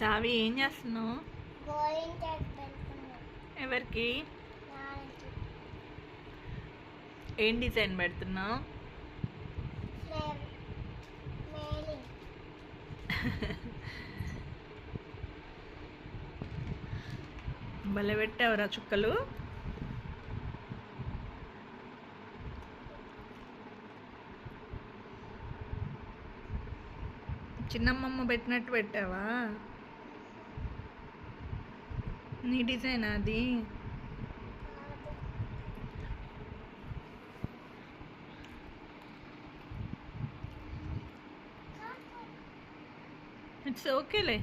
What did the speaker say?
చావి ఏం చేస్తున్నావు? గోరింగ్ పెడుతున్నా. ఎవరికి? నాన్నకి. ఏం డిజైన్ పెడుతున్నావు? మెయిలింగ్. భలే పెట్టావురా చుక్కలు. చిన్నమ్మమ్మ పెట్టినట్టు పెట్టావా? నీ డిజైన్ అది? ఇట్స్ ఓకేలే.